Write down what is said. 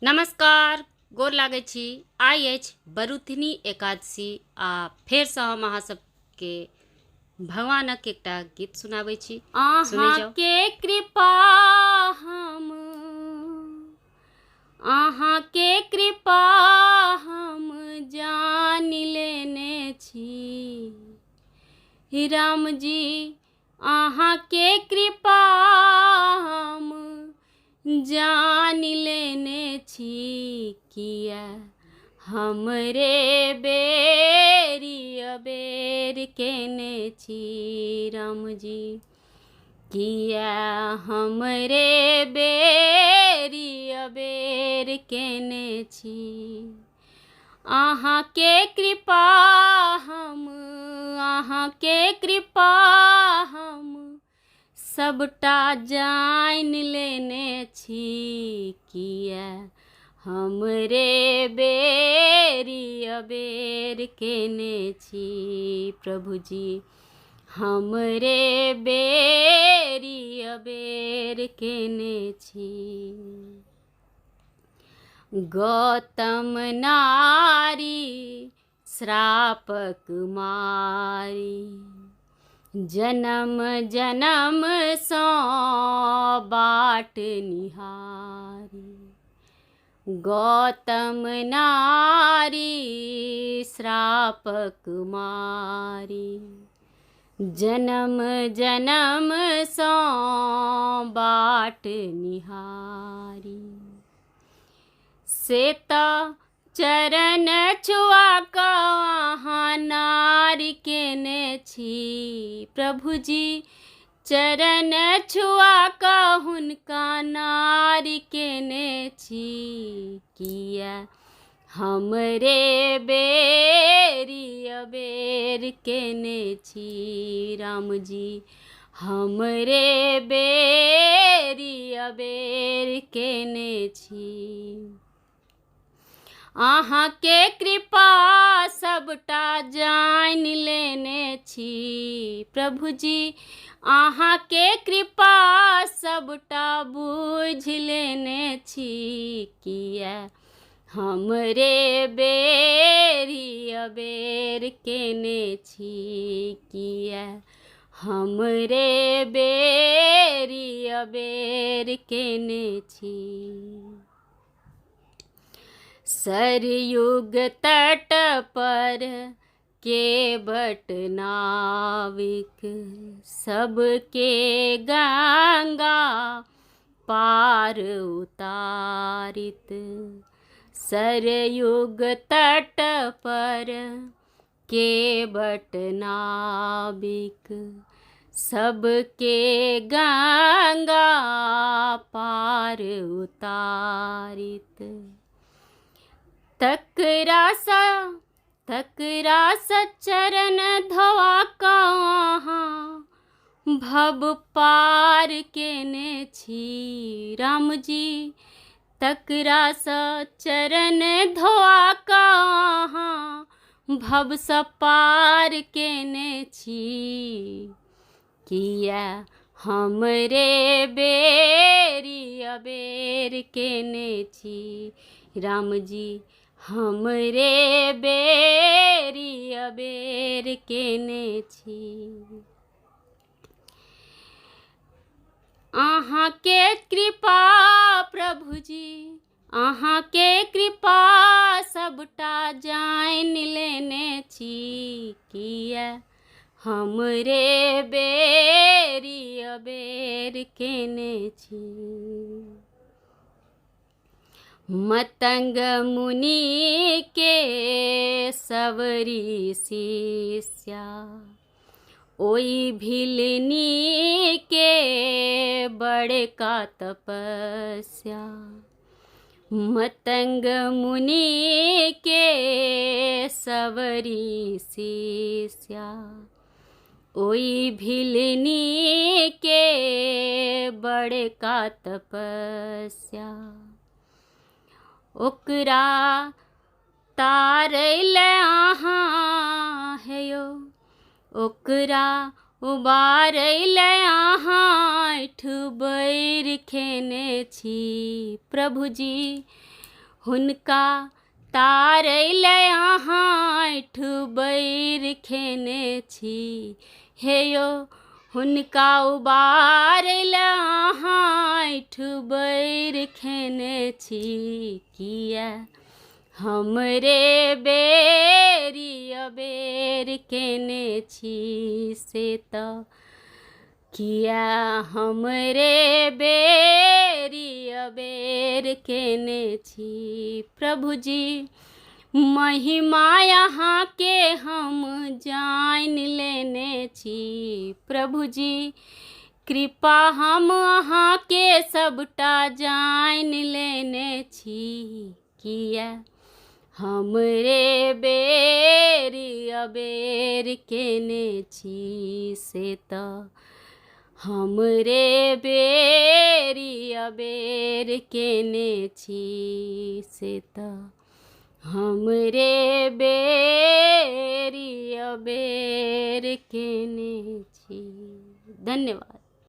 नमस्कार, गोर लागै छी। आइ अछि बरुथिनी एकादशी आ फेरसँ हम अहाँ सबके भगवानक एकटा गीत सुनाबै छी। सुनै जाउ। के कृपा हम अहाँ के कृपा हम जान लेने छी राम जी। अहाँ के कृपा हम जान लेने छी किया हमरे बेरी अबेर केने छी राम जी। किया हमरे बेरी अबेर केने छी अहाँ के कृपा हम अहाँ के कृपा हम सबटा जान लेने छी किया हमरे बेरी अबेर केने छी प्रभु जी। हमरे बेरी अबेर केने छी। गौतम नारी श्रापक मारी जन्म जन्म सँ बाट निहारी। गौतम नारी श्रापक मारी जन्म जन्म सँ बाट निहारी। से त चरण छुआ कऽ अहाँ नारी केने छी प्रभु जी। चरण छुआ कऽ हुनका नारी केने छी किया हमरे बेरी अबेर केने छी राम जी। हमरे बेरी अबेर केने छी। अहाँ के कृपा सबटा जान लेने छी प्रभु जी। अहाँ के कृपा सबटा बुझ लेने छी किया हमरे बेरी अबेर केने छी किया हमरे बेरी अबेर केने छी। सरयुग तट पर केवट नाविक सबके गंगा पार उतारित। सरयुग तट पर केवट नाविक सबके गंगा पार उतारित। तकरा सा चरण धोआ कहाँ भव पार केने छी राम जी। तकरा सा चरण धोआ कहाँ भव सा पार केने छी किया हमरे बेरी अबेर केने छी राम जी। हमरे बेरी अबेर केने छी। अहाँ के कृपा प्रभु जी अहाँ के कृपा सबटा जान लेने छी किया हमरे बेरी अबेर केने छी। मतंग मुनि के सवरी शिष्या ओई भिलनी के बड़का तपस्या। मतंग मुनि के सवरी शिष्या ओई भिलनी के बड़का तपस्या। ओकरा तारैले अहाँ हेयो ओकरा उबारैले अहाँ ठुबैर खेने छी प्रभु जी। हुनका तारैले अहाँ बैर खेने छी, हे यौ हुनका उबारैले अहाँ बैर खेने छी। किया हमरे बेरी अबेर केने छी से तऽ, किया हमरे बेरी अबेर केने छी। प्रभु जी महिमा यहाँ के हम जान लेने छी, प्रभु जी कृपा हम अहाँ के सबटा जान लेने छी। किया हमरे बेरी अबेर केने छी से तऽ, हमरे बेरी अबेर केने छी से तऽ, हमरे बेरी अबेर केने छी। धन्यवाद।